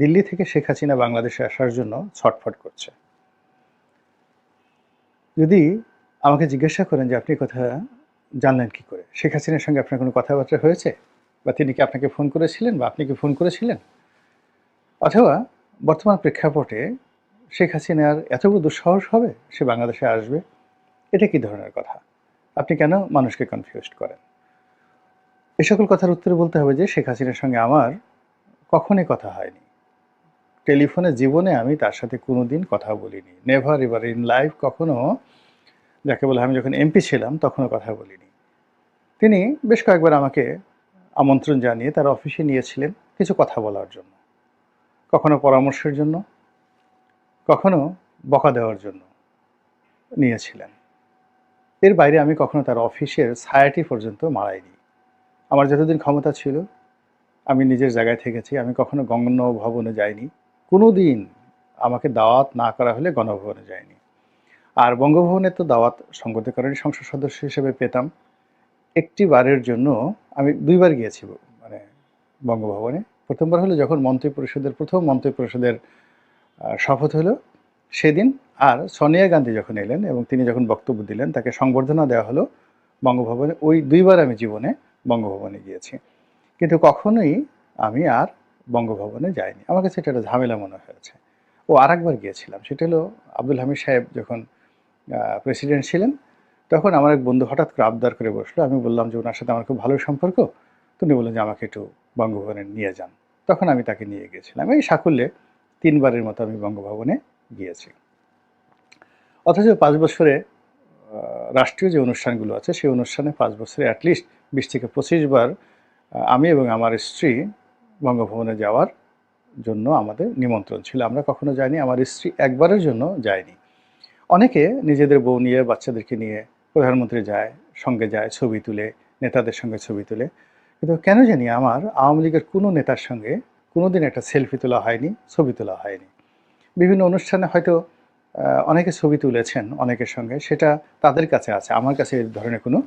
দিল্লি থেকে শেখ হাসিনা বাংলাদেশে আসার জন্য ছটফট করছে। যদি আমাকে জিজ্ঞাসা করেন যে আপনি কথা জানলেন কি করে? শেখ হাসিনার সঙ্গে আপনার কোনো কথাবার্তা হয়েছে? বা তিনি কি আপনাকে ফোন করেছিলেন বা আপনি কি ফোন করেছিলেন? অথবা বর্তমান প্রেক্ষাপটে শেখ হাসিনার এত বড় দুঃসাহস হবে সে বাংলাদেশে আসবে? এটা কি ধরনের কথা? আপনি কেন মানুষকে কনফিউজড করেন? এ সকল কথার উত্তরে বলতে হবে যে শেখ হাসিনার সঙ্গে আমার কখনোই কথা হয়নি। টেলিফোনে জীবনে আমি তার সাথে কোনোদিন কথা বলিনি। নেভার এভার ইন লাইফ কখনো, যাকে বলে আমি যখন এমপি ছিলাম তখনও কথা বলিনি। তিনি বেশ কয়েকবার আমাকে আমন্ত্রণ জানিয়ে তার অফিসে নিয়েছিলেন কিছু কথা বলার জন্য। কখনো পরামর্শের জন্য, কখনো বকা দেওয়ার জন্য নিয়েছিলেন। এর বাইরে আমি কখনো তার অফিসের ছায়াটি পর্যন্ত মাড়াইনি। আমার যতদিন ক্ষমতা ছিল আমি নিজের জায়গায় থেকেছি। আমি কখনো গণভবনে যাইনি। কোনোদিন আমাকে দাওয়াত না করা হলে গণভবনে যাইনি। আর বঙ্গভবনে তো দাওয়াত সংগতিকারী সংসদ সদস্য হিসেবে পেতাম। একটি বারের জন্য আমি ২ বার গিয়েছি মানে বঙ্গভবনে। ১ম বার হলো যখন মন্ত্রিপরিষদের প্রথম মন্ত্রিপরিষদের শপথ হলো সেদিন। আর সোনিয়া গান্ধী যখন এলেন এবং তিনি যখন বক্তব্য দিলেন তাকে সংবর্ধনা দেওয়া হলো বঙ্গভবনে। ওই ২ বার আমি জীবনে বঙ্গভবনে গিয়েছি। কিন্তু কখনোই আমি আর বঙ্গভবনে যাইনি। আমার কাছে এটা একটা ঝামেলা মনে হয়েছে। আরেকবার গিয়েছিলাম। সেটা হলো আব্দুল হামিদ সাহেব যখন প্রেসিডেন্ট ছিলেন, তখন আমার এক বন্ধু হঠাৎ করে আবদার করে বসলো। আমি বললাম যে ওনার সাথে আমার খুব ভালো সম্পর্ক। তো উনি বললেন যে আমাকে একটু বঙ্গভবনে নিয়ে যান। তখন আমি তাকে নিয়ে গিয়েছিলাম। এই সাকুল্যে ৩ বারের মতো আমি বঙ্গভবনে গিয়েছি। অথচ ৫ বছরে রাষ্ট্রীয় যে অনুষ্ঠানগুলো আছে সেই অনুষ্ঠানে ৫ বছরে অ্যাটলিস্ট ২০ থেকে ২৫ বার আমি এবং আমার স্ত্রী বঙ্গভবনে যাওয়ার জন্য আমাদের নিমন্ত্রণ ছিল। আমরা কখনো যাইনি। আমার স্ত্রী একবারের জন্য যায়নি। অনেকে নিজেদের বউ নিয়ে, বাচ্চাদেরকে নিয়ে প্রধানমন্ত্রী যায়, সঙ্গে যায়, ছবি তুলে, নেতাদের সঙ্গে ছবি তুলে। কিন্তু কেন জানি আমার আওয়ামী লীগের কোনো নেতার সঙ্গে কোনোদিন একটা সেলফি তোলা হয়নি, ছবি তোলা হয়নি। বিভিন্ন অনুষ্ঠানে হয়তো অনেকে ছবি তুলেছেন অনেকের সঙ্গে, সেটা তাদের কাছে আছে। আমার কাছে এই ধরনের কোনো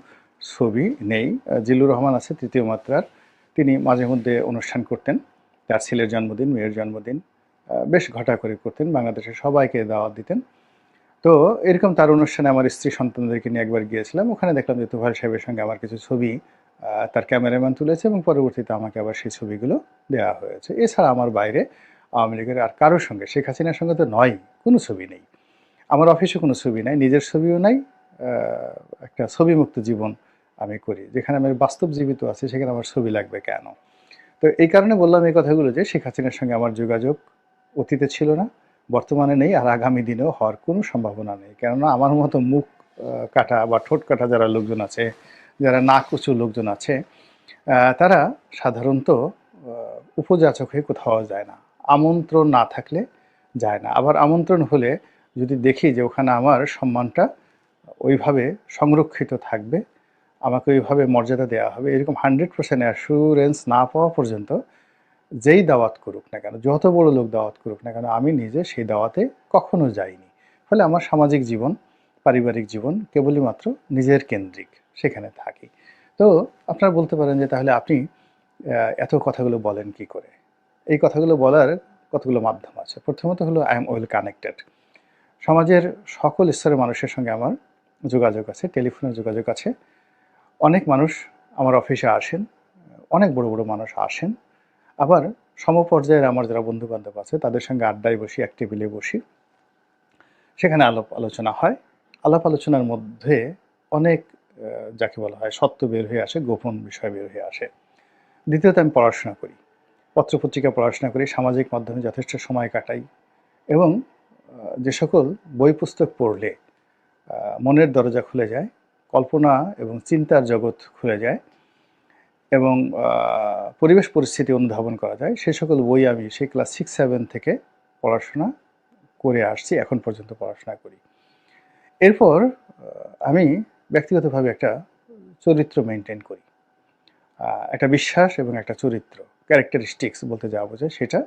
ছবি নেই। জিল্লুর রহমান আছে ৩য় মাত্রার। তিনি মাঝে মধ্যে অনুষ্ঠান করতেন। তার ছেলের জন্মদিন, মেয়ের জন্মদিন বেশ ঘটা করে করতেন। বাংলাদেশের সবাইকে দাওয়াত দিতেন। তো এরকম তার অনুষ্ঠানে আমার স্ত্রী সন্তানদেরকে নিয়ে একবার গিয়েছিলাম। ওখানে দেখলাম যে তোফায়েল সাহেবের সঙ্গে আমার কিছু ছবি তার ক্যামেরাম্যান তুলেছে এবং পরবর্তীতে আমাকে আবার সেই ছবিগুলো দেওয়া হয়েছে। এছাড়া আমার বাইরে আওয়ামী লীগের আর কারোর সঙ্গে, শেখ হাসিনার সঙ্গে তো নয়ই, কোনো ছবি নেই। আমার অফিসে কোনো ছবি নাই, নিজের ছবিও নাই। একটা ছবিমুক্ত জীবন আমি করি। যেখানে আমি বাস্তব জীবিত আছি সেখানে আমার ছবি লাগবে কেন? তো এই কারণে বললাম এই কথাগুলো যে শেখ হাসিনার সঙ্গে আমার যোগাযোগ অতীতে ছিল না, বর্তমানে নেই, আর আগামী দিনেও হওয়ার কোনো সম্ভাবনা নেই। কেননা আমার মতো মুখ কাটা বা ঠোঁট কাটা যারা লোকজন আছে, যারা নাক উঁচু লোকজন আছে, তারা সাধারণত উপযাচক হয়ে কোথাও যায় না। আমন্ত্রণ না থাকলে যায় না। আবার আমন্ত্রণ হলে যদি দেখি যে ওখানে আমার সম্মানটা ওইভাবে সংরক্ষিত থাকবে, আমাকে ওইভাবে মর্যাদা দেওয়া হবে, এরকম 100% অ্যাসুরেন্স না পাওয়া পর্যন্ত যেই দাওয়াত করুক না কেন, যত বড় লোক দাওয়াত করুক না কেন, আমি নিজে সেই দাওয়াতে কখনো যাইনি। ফলে আমার সামাজিক জীবন, পারিবারিক জীবন কেবলই মাত্র নিজের কেন্দ্রিক, সেখানে থাকি। তো আপনারা বলতে পারেন যে তাহলে আপনি এত কথাগুলো বলেন কি করে? এই কথাগুলো বলার কতগুলো মাধ্যম আছে। প্রথমত হলো আই এম ওয়েল কানেক্টেড। সমাজের সকল স্তরের মানুষের সঙ্গে আমার যোগাযোগ আছে, টেলিফোনে যোগাযোগ আছে। অনেক মানুষ আমার অফিসে আসেন, অনেক বড় বড় মানুষ আসেন। আবার সমপর্যায়ের আমার যারা বন্ধু-বান্ধব আছে তাদের সঙ্গে আড্ডায় বসি, এক টেবিলে বসি। সেখানে আলাপ আলোচনা হয়। আলাপ আলোচনার মধ্যে অনেক যাকে বলা হয় সত্য বের হয়ে আসে, গোপন বিষয় বের হয়ে আসে। দ্বিতীয়ত আমি পড়াশোনা করি। পত্র-পত্রিকা পড়াশোনা করি, সামাজিক মাধ্যমে যথেষ্ট সময় কাটাই এবং যে সকল বই পুস্তক পড়লে মনের দরজা খুলে যায়, কল্পনা এবং চিন্তার জগৎ খুলে যায় এবং পরিবেশ পরিস্থিতি অনুধাবন করা যায়, সে সকল বই আমি সেই ক্লাস 6-7 থেকে পড়াশোনা করে আসছি, এখন পর্যন্ত পড়াশোনা করি। এরপর আমি ব্যক্তিগতভাবে একটা চরিত্র মেনটেন করি। একটা বিশ্বাস এবং একটা চরিত্র, ক্যারেক্টারিস্টিক্স বলতে যা বোঝায় সেটা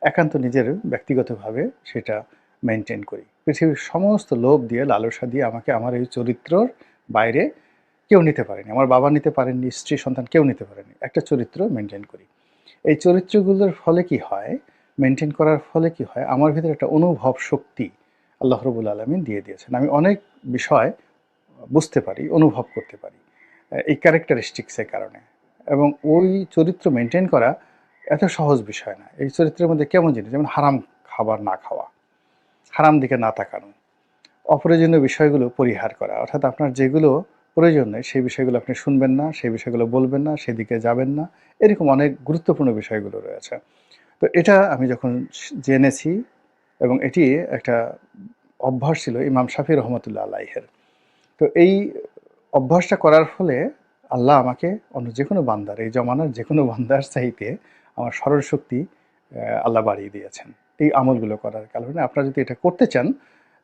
একান্ত নিজের ব্যক্তিগতভাবে সেটা মেনটেন করি। পৃথিবীর সমস্ত লোভ দিয়ে, লালসা দিয়ে আমাকে আমার এই চরিত্রর বাইরে কেউ নিতে পারেনি। আমার বাবা নিতে পারেননি, স্ত্রী সন্তান কেউ নিতে পারেনি। একটা চরিত্র মেনটেন করি। এই চরিত্রগুলোর ফলে কি হয়, মেনটেন করার ফলে কি হয়, আমার ভিতরে একটা অনুভব শক্তি আল্লাহ রাব্বুল আলামিন দিয়ে দিয়েছেন। আমি অনেক বিষয় বুঝতে পারি, অনুভব করতে পারি এই ক্যারেক্টারিস্টিক্সের কারণে। এবং ওই চরিত্র মেনটেন করা এত সহজ বিষয় না। এই চরিত্রের মধ্যে কেমন জিনিস, যেমন হারাম খাবার না খাওয়া, হারাম দিকে না তাকানো, অপ্রয়োজনীয় বিষয়গুলো পরিহার করা। অর্থাৎ আপনার যেগুলো প্রয়োজন নেই সেই বিষয়গুলো আপনি শুনবেন না, সেই বিষয়গুলো বলবেন না, সেদিকে যাবেন না। এরকম অনেক গুরুত্বপূর্ণ বিষয়গুলো রয়েছে। তো এটা আমি যখন জেনেছি, এবং এটি একটা অভ্যাস ছিল ইমাম শাফি রহমতুল্লাহ আলাইহের। তো এই অভ্যাসটা করার ফলে আল্লাহ আমাকে অন্য যে কোনো বান্দার, এই জমানার যে কোনো বান্দার চাইতে আমার স্মরণশক্তি আল্লাহ বাড়িয়ে দিয়েছেন এই আমলগুলো করার কারণে। আপনারা যদি এটা করতে চান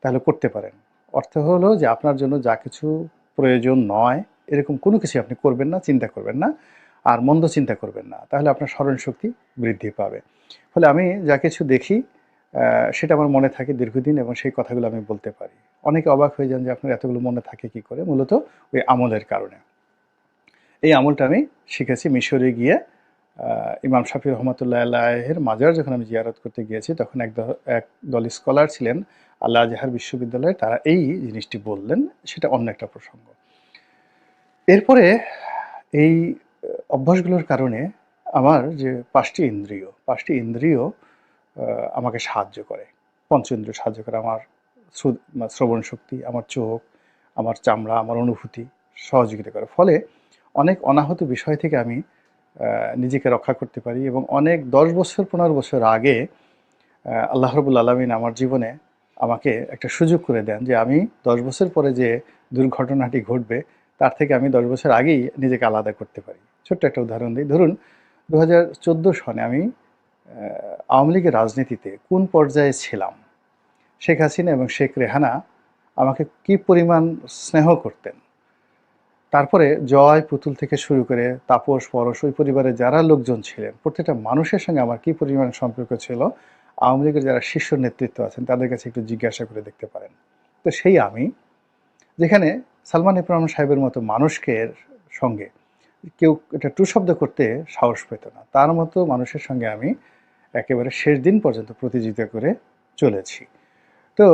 তাহলে করতে পারেন। অর্থ হলো যে আপনার জন্য যা কিছু প্রয়োজন নয় এরকম কোনো কিছু আপনি করবেন না, চিন্তা করবেন না, আর মন্দ চিন্তা করবেন না, তাহলে আপনার স্মরণশক্তি বৃদ্ধি পাবে। ফলে আমি যা কিছু দেখি সেটা আমার মনে থাকে দীর্ঘদিন, এবং সেই কথাগুলো আমি বলতে পারি। অনেকে অবাক হয়ে যান যে আপনার এতগুলো মনে থাকে কি করে। মূলত ওই আমলের কারণে। এই আমলটা আমি শিখেছি মিশরে গিয়ে। ইমাম শাফি রহমতুল্লাহ আলাইহের মাজার যখন আমি জিয়ারত করতে গিয়েছি, তখন এক দল স্কলার ছিলেন আল আজহার বিশ্ববিদ্যালয়ে, তারা এই জিনিসটি বললেন। সেটা অন্য একটা প্রসঙ্গ। এরপরে এই অভ্যাসগুলোর কারণে আমার যে পাঁচটি ইন্দ্রিয় আমাকে সাহায্য করে, পঞ্চেন্দ্রিয় সাহায্য করে। আমার শ্রবণ শক্তি, আমার চোখ, আমার চামড়া, আমার অনুভূতি সহযোগিতা করে। ফলে অনেক অনাহত বিষয় থেকে আমি নিজেকে রক্ষা করতে পারি। এবং অনেক 10 বছর 15 বছর আগে আল্লাহ রাব্বুল আলামিন আমার জীবনে আমাকে একটা সুযোগ করে দেন যে আমি 10 বছর পরে যে দুর্ঘটনাটি ঘটবে তার থেকে আমি 10 বছর আগেই নিজেকে আলাদা করতে পারি। ছোট্ট একটা উদাহরণ দিই। ধরুন 2014 সনে আমি আওয়ামী লীগের রাজনীতিতে কোন পর্যায়ে ছিলাম, শেখ হাসিনা এবং শেখ রেহানা আমাকে কি পরিমাণ স্নেহ করতেন, তারপরে জয় পুতুল থেকে শুরু করে তাপস পরশ, ওই পরিবারের যারা লোকজন ছিলেন প্রত্যেকটা মানুষের সঙ্গে আমার কি পরিমাণ সম্পর্ক ছিল, আওয়ামী লীগের যারা শীর্ষ নেতৃত্ব আছেন তাদের কাছে একটু জিজ্ঞাসা করে দেখতে পারেন। তো সেই আমি, যেখানে সালমান এফ রহমান সাহেবের মতো মানুষকে সঙ্গে কেউ এটা টু শব্দ করতে সাহস পেত না, তার মতো মানুষের সঙ্গে আমি একেবারে শেষ দিন পর্যন্ত প্রতিযোগিতা করে চলেছি। তো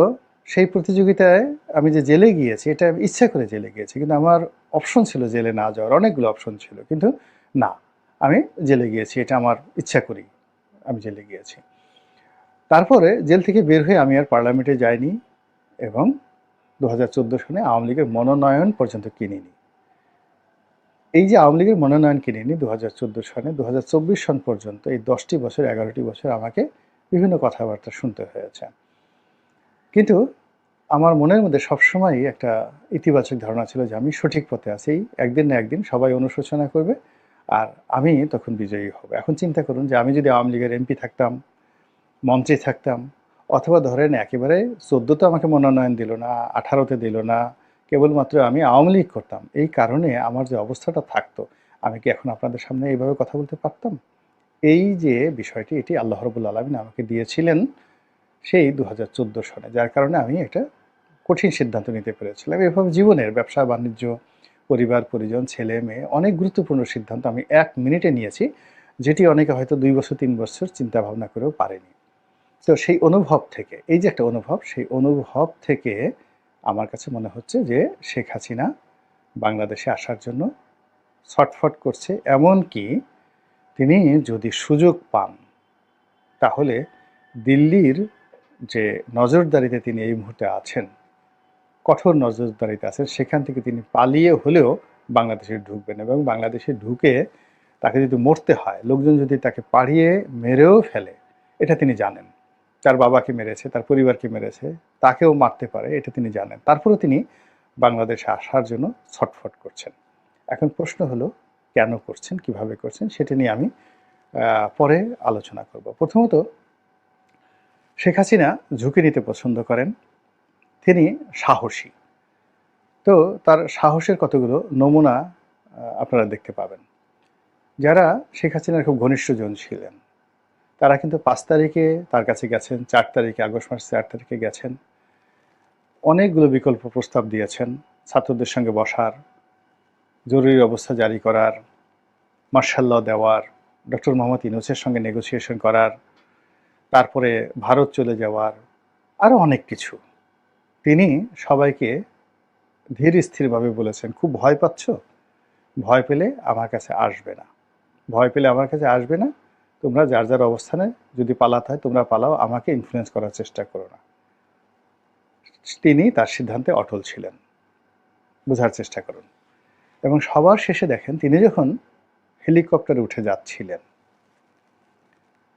সেই প্রতিযোগিতায় আমি যে জেলে গিয়েছি, এটা আমি ইচ্ছা করে জেলে গিয়েছি, কিন্তু আমার অপশন ছিল জেলে না যাওয়ার, অনেকগুলো অপশন ছিল, কিন্তু না, আমি জেলে গিয়েছি, এটা আমার ইচ্ছা করি আমি জেলে গিয়েছি। তারপরে জেল থেকে বের হয়ে আমি আর পার্লামেন্টে যাইনি, এবং 2014 সনে আওয়ামী লীগের মনোনয়ন পর্যন্ত কিনিনি। এই যে আওয়ামী লীগের মনোনয়ন কিনিনি 2014 সনে, 2024 সন পর্যন্ত এই 10টি বছর 11টি বছর আমাকে বিভিন্ন কথাবার্তা শুনতে হয়েছে। কিন্তু আমার মনের মধ্যে সবসময়ই একটা ইতিবাচক ধারণা ছিল যে আমি সঠিক পথে আছি। একদিন না একদিন সবাই অনুশোচনা করবে আর আমি তখন বিজয়ী হব। এখন চিন্তা করুন যে আমি যদি আওয়ামী লীগের এমপি থাকতাম, মন্ত্রী থাকতাম, অথবা ধরেন একেবারে 14তে আমাকে মনোনয়ন দিল না, 18তে দিল না, কেবলমাত্র আমি আওয়ামী লীগ করতাম, এই কারণে আমার যে অবস্থাটা থাকতো, আমি কি এখন আপনাদের সামনে এইভাবে কথা বলতে পারতাম? এই যে বিষয়টি, এটি আল্লাহ রাব্বুল আলামিন আমাকে দিয়েছিলেন সেই 2014 সনে, যার কারণে আমি একটা কঠিন সিদ্ধান্ত নিতে পেরেছিলাম। এভাবে জীবনের ব্যবসা বাণিজ্য, পরিবার পরিজন, ছেলে মেয়ে, অনেক গুরুত্বপূর্ণ সিদ্ধান্ত আমি 1 মিনিটে নিয়েছি, যেটি অনেকে হয়তো 2 বছর 3 বছর চিন্তা ভাবনা করেও পারেনি। তো সেই অনুভব থেকে, এই যে একটা অনুভব, সেই অনুভব থেকে আমার কাছে মনে হচ্ছে যে শেখ হাসিনা বাংলাদেশে আসার জন্য ছটফট করছে। এমনকি তিনি যদি সুযোগ পান তাহলে দিল্লির যে নজরদারিতে তিনি এই মুহূর্তে আছেন, কঠোর নজরদারিতে আছেন, সেখান থেকে তিনি পালিয়ে হলেও বাংলাদেশে ঢুকবেন, এবং বাংলাদেশে ঢুকে তাকে যদি মরতে হয়, লোকজন যদি তাকে পাড়িয়ে মেরেও ফেলে, এটা তিনি জানেন। তার বাবাকে মেরেছে, তার পরিবারকে মেরেছে, তাকেও মারতে পারে, এটা তিনি জানেন। তারপরেও তিনি বাংলাদেশে আসার জন্য ছটফট করছেন। এখন প্রশ্ন হলো কেন করছেন, কিভাবে করছেন, সেটা নিয়ে আমি পরে আলোচনা করব। প্রথমত, শেখ হাসিনা ঝুঁকি নিতে পছন্দ করেন, তিনি সাহসী। তো তার সাহসের কতগুলো নমুনা আপনারা দেখতে পাবেন। যারা শেখ হাসিনার খুব ঘনিষ্ঠজন ছিলেন তারা কিন্তু 5 তারিখে তার কাছে গেছেন, 4 তারিখে, আগস্ট মাসের 4 তারিখে গেছেন, অনেকগুলো বিকল্প প্রস্তাব দিয়েছেন, ছাত্রদের সঙ্গে বসার, জরুরি অবস্থা জারি করার, মার্শাল ল দেওয়ার, ডক্টর মোহাম্মদ ইউনূসের সঙ্গে নেগোসিয়েশন করার, তারপরে ভারত চলে যাওয়ার, আরও অনেক কিছু। তিনি সবাইকে ধীর স্থিরভাবে বলেছেন, খুব ভয় পাচ্ছ, ভয় পেলে আমার কাছে আসবে না, ভয় পেলে আমার কাছে আসবে না, তোমরা যার যার অবস্থানে যদি পালাতে হয় তোমরা পালাও, আমাকে ইনফ্লুয়েন্স করার চেষ্টা করো না। তিনি তার সিদ্ধান্তে অটল ছিলেন। বোঝার চেষ্টা করুন। এবং সবার শেষে দেখেন, তিনি যখন হেলিকপ্টারে উঠে যাচ্ছিলেন,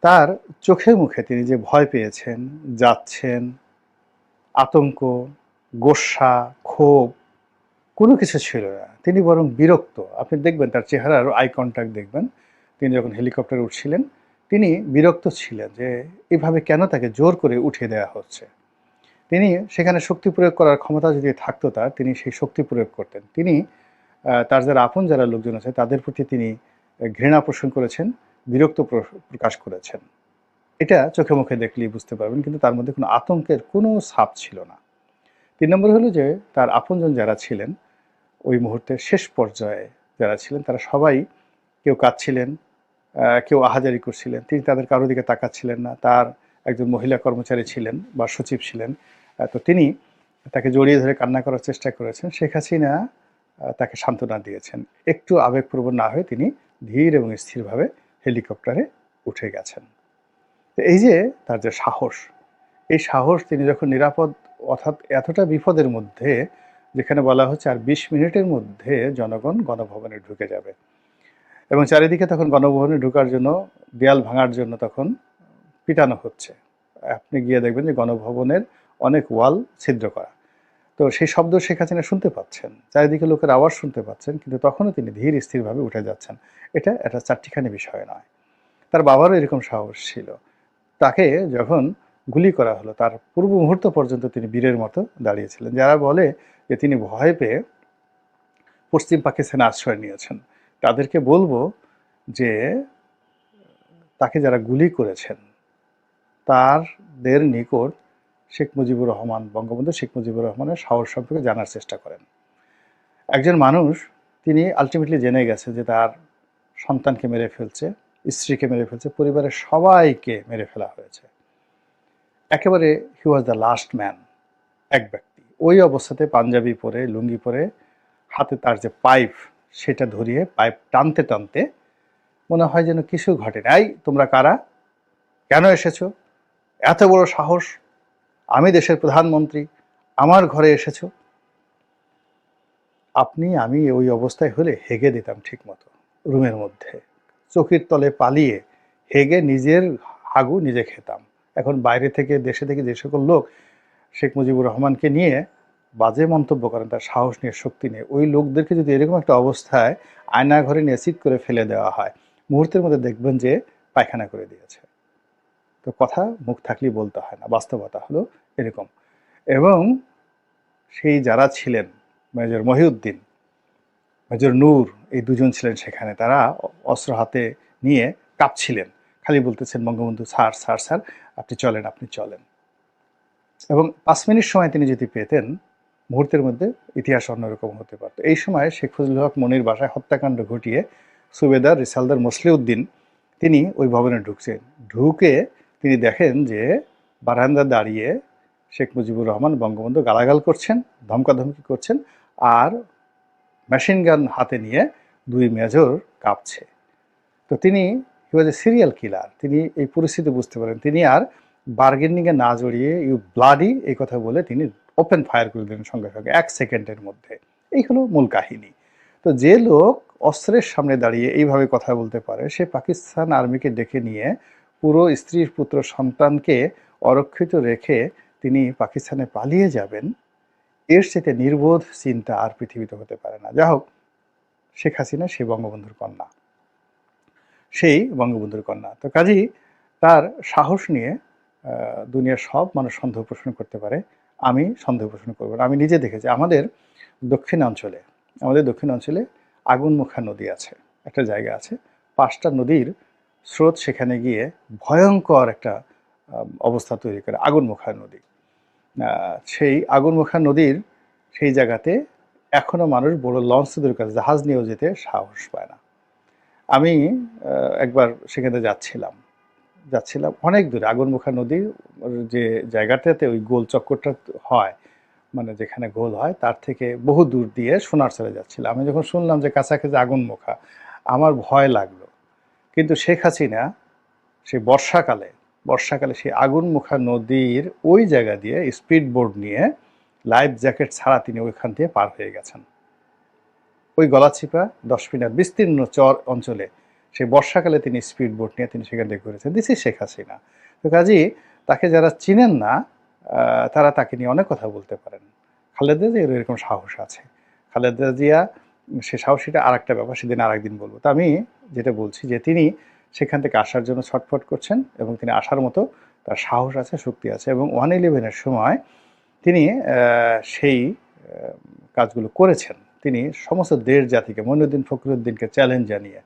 তার চোখে মুখে তিনি যে ভয় পেয়েছেন, যাচ্ছেন, আতঙ্ক, গোস্বা, ক্ষোভ, কোনো কিছু ছিল না। তিনি বরং বিরক্ত। আপনি দেখবেন তার চেহারার আই কন্ট্যাক্ট দেখবেন, তিনি যখন হেলিকপ্টারে উঠছিলেন তিনি বিরক্ত ছিলেন যে এভাবে কেন তাকে জোর করে উঠিয়ে দেওয়া হচ্ছে। তিনি সেখানে শক্তি প্রয়োগ করার ক্ষমতা যদি থাকতো তার, তিনি সেই শক্তি প্রয়োগ করতেন। তিনি তার যারা আপন যারা লোকজন আছে তাদের প্রতি তিনি ঘৃণা পোষণ করেছেন, বিরক্ত প্রকাশ করেছেন। এটা চোখে মুখে দেখলেই বুঝতে পারবেন, কিন্তু তার মধ্যে কোনো আতঙ্কের কোনো ছাপ ছিল না। ৩ নম্বর হলো যে তার আপনজন যারা ছিলেন ওই মুহূর্তে শেষ পর্যায়ে যারা ছিলেন, তারা সবাই কেউ কাঁদছিলেন, কেউ আহাজারি করছিলেন। তিনি তাদের কারো দিকে তাকাচ্ছিলেন না। তার একজন মহিলা কর্মচারী ছিলেন বা সচিব ছিলেন, তো তিনি তাকে জড়িয়ে ধরে কান্না করার চেষ্টা করেছেন। শেখ হাসিনা তাকে সান্ত্বনা দিয়েছেন। একটু আবেগপ্রবণ না হয়ে তিনি ধীর এবং স্থিরভাবে হেলিকপ্টারে উঠে গেছেন। তো এই যে তার যে সাহস, এই সাহস তিনি যখন নিরাপদ, অর্থাৎ এতটা বিপদের মধ্যে, যেখানে বলা হচ্ছে আর ২০ মিনিটের মধ্যে জনগণ গণভবনে ঢুকে যাবে, এবং চারিদিকে তখন গণভবনে ঢোকার জন্য, দেয়াল ভাঙার জন্য তখন পিটানো হচ্ছে। আপনি গিয়ে দেখবেন যে গণভবনের অনেক ওয়াল ছিদ্র করা। তো সেই শব্দ শেখ হাসিনা শুনতে পাচ্ছেন, চারিদিকে লোকের আওয়াজ শুনতে পাচ্ছেন, কিন্তু তখনও তিনি ধীর স্থিরভাবে উঠে যাচ্ছেন। এটা একটা চারটিখানি বিষয় নয়। তার বাবারও এরকম সাহস ছিল। তাকে যখন গুলি করা হলো তার পূর্ব মুহূর্ত পর্যন্ত তিনি বীরের মতো দাঁড়িয়েছিলেন। যারা বলে যে তিনি ভয় পেয়ে পশ্চিম পাকিস্তানে আশ্রয় নিয়েছেন, তাদেরকে বলবো যে তাকে যারা গুলি করেছেন তাদের নিকট শেখ মুজিবুর রহমান, বঙ্গবন্ধু শেখ মুজিবুর রহমানের সাহস সম্পর্কে জানার চেষ্টা করেন। একজন মানুষ, তিনি আলটিমেটলি জেনে গেছে যে তার সন্তানকে মেরে ফেলছে, স্ত্রীকে মেরে ফেলছে, পরিবারের সবাইকে মেরে ফেলা হয়েছে। একেবারে হি ওয়াজ দ্য লাস্ট ম্যান, এক ব্যক্তি। ওই অবস্থাতে পাঞ্জাবি পরে, লুঙ্গি পরে, হাতে তার যে পাইপ সেটা ধরিয়ে পাইপ টানতে টানতে মনে হয় যেন কিছু ঘটে নাই। তোমরা কারা, কেন এসেছো, এত বড় সাহস, আমি দেশের প্রধানমন্ত্রী, আমার ঘরে এসেছো। আপনি আমি ওই অবস্থায় হলে হেগে দিতাম ঠিক মতো রুমের মধ্যে, চকির তলে পালিয়ে হেগে নিজের হাগু নিজে খেতাম। এখন বাইরে থেকে, দেশে থেকে যে সকল লোক শেখ মুজিবুর রহমানকে নিয়ে বাজে মন্তব্য করেন, তার সাহস নিয়ে, শক্তি নিয়ে, ওই লোকদেরকে যদি এরকম একটা অবস্থায় আয়না ঘরে নিয়ে সিট করে ফেলে দেওয়া হয়, মুহূর্তের মধ্যে দেখবেন যে পায়খানা করে দিয়েছে। তো কথা মুখ থাকলেই বলতে হয় না, বাস্তবতা হলো এরকম। এবং সেই যারা ছিলেন, মেজর মহিউদ্দিন, মেজর নূর, এই দুজন ছিলেন সেখানে। তারা অস্ত্র হাতে নিয়ে কাঁপছিলেন, খালি বলতেছেন বঙ্গবন্ধু স্যার, স্যার, স্যার, আপনি চলেন, আপনি চলেন। এবং 5 মিনিট সময় তিনি যদি পেতেন, মুহূর্তের মধ্যে ইতিহাস অন্যরকম হতে পারত। এই সময় শেখ ফজলুল হক মনির বাসায় হত্যাকাণ্ড ঘটিয়ে সুবেদার রিসালদার মসলিউদ্দিন তিনি ওই ভবনে ঢুকছেন। ঢুকে তিনি দেখেন যে বারান্দা দাঁড়িয়ে শেখ মুজিবুর রহমান, বঙ্গবন্ধু গালাগাল করছেন, ধমকাধমকি করছেন, আর মেশিন গান হাতে নিয়ে দুই মেজর কাঁপছে। তো তিনি, হি ওয়াজ এ সিরিয়াল কিলার, তিনি এই পরিস্থিতি বুঝতে পারেন। তিনি আর বার্গেনিংয়ে না জড়িয়ে ইউ ব্লাডি এই কথা বলে তিনি ওপেন ফায়ার করে দিলেন সঙ্গে সঙ্গে 1 সেকেন্ডের মধ্যে। এই হলো মূল কাহিনী। তো যে লোক অস্ত্রের সামনে দাঁড়িয়ে এইভাবে কথা বলতে পারে, সে পাকিস্তান আর্মিকে ডেকে নিয়ে পুরো স্ত্রীর পুত্র সন্তানকে অরক্ষিত রেখে তিনি পাকিস্তানে পালিয়ে যাবেন, এর সাথে নির্বোধ চিন্তা আর পৃথিবীতে হতে পারে না। যা হোক, শেখ হাসিনা সেই বঙ্গবন্ধুর কন্যা, সেই বঙ্গবন্ধুর কন্যা। তো কাজেই তার সাহস নিয়ে দুনিয়ার সব মানুষ সন্দেহ পোষণ করতে পারে, আমি সন্দেহ পোষণ করব না। আমি নিজে দেখেছি আমাদের দক্ষিণাঞ্চলে, আগুনমুখা নদী আছে, একটা জায়গা আছে, 5টা নদীর স্রোত সেখানে গিয়ে ভয়ঙ্কর একটা অবস্থা তৈরি করে, আগুনমুখা নদী। সেই আগুনমুখা নদীর সেই জায়গাতে এখনও মানুষ বড় লঞ্চ দূরের কাছে, জাহাজ নিয়েও যেতে সাহস পায় না। আমি একবার সেখানে যাচ্ছিলাম, যাচ্ছিলাম অনেক দূরে, আগুনমুখা নদী যে জায়গাটাতে ওই গোল চক্করটা হয়, মানে যেখানে গোল হয় তার থেকে বহু দূর দিয়ে সোনারচরে যাচ্ছিলাম। আমি যখন শুনলাম যে কাছাকাছি আগুনমুখা, আমার ভয় লাগলো। কিন্তু শেখ হাসিনা সেই বর্ষাকালে সেই আগুনমুখা নদীর ওই জায়গা দিয়ে স্পিড বোর্ড নিয়ে লাইফ জ্যাকেট ছাড়া তিনি ওইখান দিয়ে পার হয়ে গেছেন। ওই গলাচিপা 10 মিনার বিস্তীর্ণ চর অঞ্চলে সেই বর্ষাকালে তিনি স্পিড বোট নিয়ে তিনি সেখান থেকে ঘুরেছেন। This is Sheikh Hasina. তো কাজেই তাকে যারা চিনেন না তারা তাকে নিয়ে অনেক কথা বলতে পারেন। খালেদা জিয়ার এরকম সাহস আছে। খালেদা জিয়া সে সাহসীটা আর একটা ব্যাপার, সেদিন আর একদিন বলবো। তো আমি যেটা বলছি যে তিনি সেখান থেকে আসার জন্য ছটফট করছেন এবং তিনি আসার মতো তার সাহস আছে, শক্তি আছে, এবং 111-এর সময় তিনি সেই কাজগুলো করেছেন। তিনি সমস্ত দেশ জাতিকে, মঈনুদ্দিন ফখরুদ্দিনকে চ্যালেঞ্জ জানিয়ে,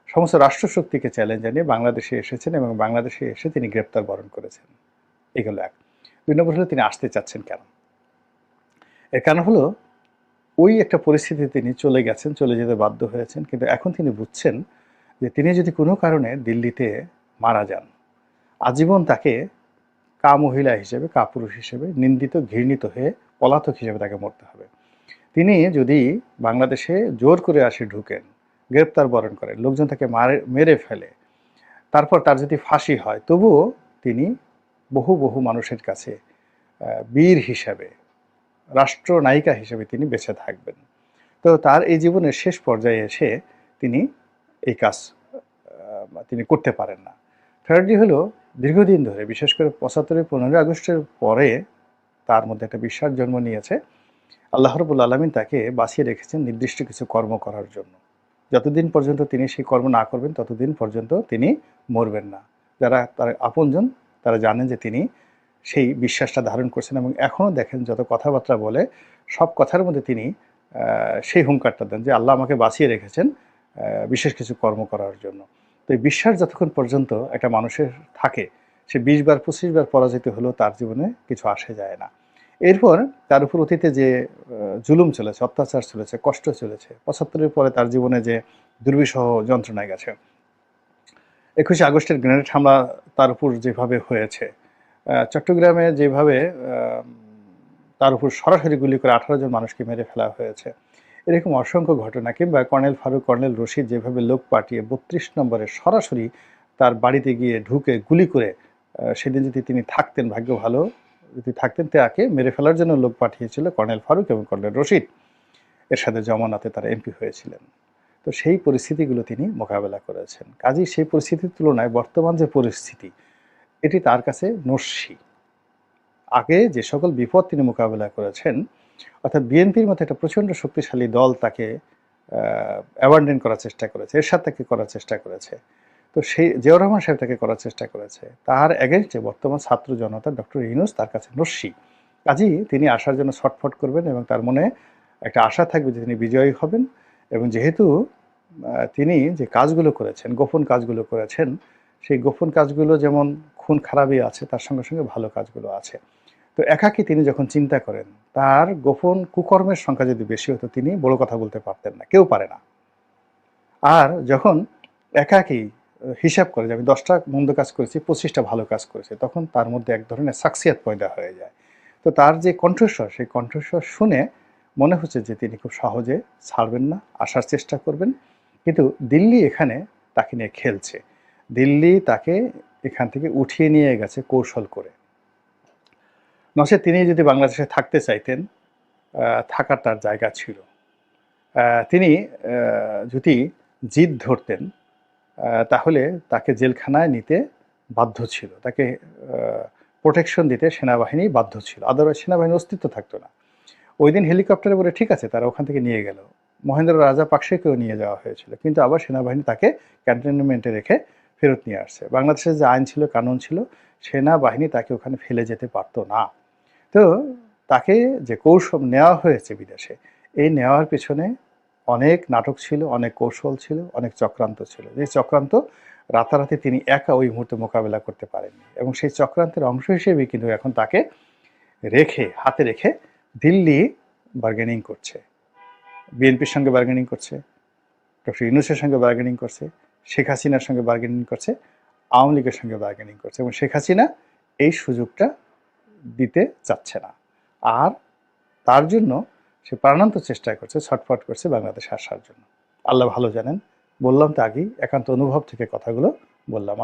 সমস্ত রাষ্ট্রশক্তিকে চ্যালেঞ্জ জানিয়ে বাংলাদেশে এসেছেন এবং বাংলাদেশে এসে তিনি গ্রেপ্তার বরণ করেছেন। এগুলো এক। 2 নম্বর হলো তিনি আসতে চাচ্ছেন কেন? এর কারণ হলো ওই একটা পরিস্থিতিতে তিনি চলে গেছেন, চলে যেতে বাধ্য হয়েছেন। কিন্তু এখন তিনি বুঝছেন যে তিনি যদি কোনো কারণে দিল্লিতে মারা যান, আজীবন তাকে মহিলা হিসেবে, পুরুষ হিসেবে নিন্দিত, ঘৃণিত হয়ে পলাতক হিসেবে তাকে মরতে হবে। তিনি যদি বাংলাদেশে জোর করে আসে ঢুকেন, গ্রেপ্তার বরণ করেন, লোকজন তাকে মেরে ফেলে, তারপর তার যদি ফাঁসি হয়, তবুও তিনি বহু বহু মানুষের কাছে বীর হিসাবে, রাষ্ট্রনায়িকা হিসেবে তিনি বেঁচে থাকবেন। তো তার এই জীবনের শেষ পর্যায়ে এসে তিনি এই কাজ তিনি করতে পারেন না। থার্ডলি হলো দীর্ঘদিন ধরে, বিশেষ করে 75 15 আগস্টের পরে তার মধ্যে একটা বিশ্বাস জন্ম নিয়েছে আল্লাহ রাব্বুল আলামিন তাকে বাঁচিয়ে রেখেছেন নির্দিষ্ট কিছু কর্ম করার জন্য। যতদিন পর্যন্ত তিনি সেই কর্ম না করবেন ততদিন পর্যন্ত তিনি মরবেন না। যারা তার আপনজন তারা জানেন যে তিনি সেই বিশ্বাসটা ধারণ করছেন, এবং এখনও দেখেন যত কথাবার্তা বলে সব কথার মধ্যে তিনি সেই হুঙ্কারটা দেন যে আল্লাহ আমাকে বাঁচিয়ে রেখেছেন বিশেষ কিছু কর্ম করার জন্য। তো এই বিশ্বাস যতক্ষণ পর্যন্ত একটা মানুষের থাকে, সে 20 বার 25 বার পরাজিত হলেও তার জীবনে কিছু আসে যায় না। এরপর তার উপর অতীতে যে জুলুম চলেছে, অত্যাচার চলেছে, কষ্ট চলেছে, 75-এর পরে তার জীবনে যে দুর্বিষহ যন্ত্রণায় গেছে, 21শে আগস্টের গ্রেনেড হামলা তার উপর যেভাবে হয়েছে, চট্টগ্রামে যেভাবে তার উপর সরাসরি গুলি করে 18 জন মানুষকে মেরে ফেলা হয়েছে, এরকম অসংখ্য ঘটনা, কিংবা কর্নেল ফারুক, কর্নেল রশিদ যেভাবে লোক পাঠিয়ে 32 নম্বরে সরাসরি তার বাড়িতে গিয়ে ঢুকে গুলি করে, সেদিন যদি তিনি থাকতেন, ভাগ্য ভালো, যদি থাকতেন তাকে মেরে ফেলার জন্য লোক পাঠিয়েছিল কর্নেল ফারুক এবং কর্নেল রশিদ। এর সাথে জমানাতে তারা এমপি হয়েছিলেন। তো সেই পরিস্থিতিগুলো তিনি মোকাবেলা করেছেন। কাজেই সেই পরিস্থিতির তুলনায় বর্তমান যে পরিস্থিতি, এটি তার কাছে নস্যি। আগে যে সকল বিপদ তিনি মোকাবেলা করেছেন, অর্থাৎ বিএনপির মতো একটা প্রচণ্ড শক্তিশালী দল তাকে অ্যাবান্ডন করার চেষ্টা করেছে, এরশাদ তাকে করার চেষ্টা করেছে, তো সেই জিয়াউর রহমান সাহেব তাকে করার চেষ্টা করেছে, তার এগেনস্টে বর্তমান ছাত্র জনতা ডক্টর ইউনূস তার কাছে নস্যি। কাজেই তিনি আসার জন্য ছটফট করবেন এবং তার মনে একটা আশা থাকবে যে তিনি বিজয়ী হবেন। এবং যেহেতু তিনি যে কাজগুলো করেছেন, গোপন কাজগুলো করেছেন, সেই গোপন কাজগুলো যেমন খুন খারাপই আছে, তার সঙ্গে সঙ্গে ভালো কাজগুলো আছে। তো একাকী তিনি যখন চিন্তা করেন, তার গোপন কুকর্মের সংখ্যা যদি বেশি হতো তিনি বড় কথা বলতে পারতেন না, কেউ পারে না। আর যখন একাকী হিসাব করে যে আমি 10টা মন্দ কাজ করেছি, 25টা ভালো কাজ করেছি, তখন তার মধ্যে এক ধরনের সাকসিয়াত পয়দা হয়ে যায়। তো তার যে কণ্ঠস্বর, সেই কণ্ঠস্বর শুনে মনে হচ্ছে যে তিনি খুব সহজে ছাড়বেন না, আসার চেষ্টা করবেন। কিন্তু দিল্লি এখানে তাকে নিয়ে খেলছে, দিল্লি তাকে এখান থেকে উঠিয়ে নিয়ে গেছে কৌশল করে। নচেৎ তিনি যদি বাংলাদেশে থাকতে চাইতেন, থাকার তার জায়গা ছিল। তিনি যদি জিদ ধরতেন, তাহলে তাকে জেলখানায় নিতে বাধ্য ছিল, তাকে প্রোটেকশন দিতে সেনাবাহিনী বাধ্য ছিল, আদারওয়াইজ সেনাবাহিনীর অস্তিত্ব থাকতো না। ওই দিন হেলিকপ্টারে বলে ঠিক আছে, তারা ওখান থেকে নিয়ে গেল, মহেন্দ্র রাজা পাকশেকেও নিয়ে যাওয়া হয়েছিল, কিন্তু আবার সেনাবাহিনী তাকে ক্যান্টনমেন্টে রেখে ফেরত নিয়ে আসছে। বাংলাদেশের যে আইন ছিল, কানুন ছিল, সেনাবাহিনী তাকে ওখানে ফেলে যেতে পারতো না। তো তাকে যে কৌশল নেওয়া হয়েছে বিদেশে, এই নেওয়ার পেছনে অনেক নাটক ছিল, অনেক কৌশল ছিল, অনেক চক্রান্ত ছিল। যে চক্রান্ত রাতারাতি তিনি একা ওই মুহূর্তে মোকাবেলা করতে পারেননি, এবং সেই চক্রান্তের অংশ হিসেবে কিন্তু এখন তাকে হাতে রেখে দিল্লি বার্গেনিং করছে, বিএনপির সঙ্গে বার্গেনিং করছে, ডক্টর ইউনূসের সঙ্গে বার্গেনিং করছে, শেখ হাসিনার সঙ্গে বার্গেনিং করছে, আওয়ামী লীগের সঙ্গে বার্গেনিং করছে এবং শেখ হাসিনা এই সুযোগটা দিতে চাচ্ছে না। আর তার জন্য সে প্রাণান্ত চেষ্টা করছে, ছটফট করছে বাংলাদেশে আসার জন্য। আল্লাহ ভালো জানেন, বললাম তো আগেই, একান্ত অনুভব থেকে কথাগুলো বললাম।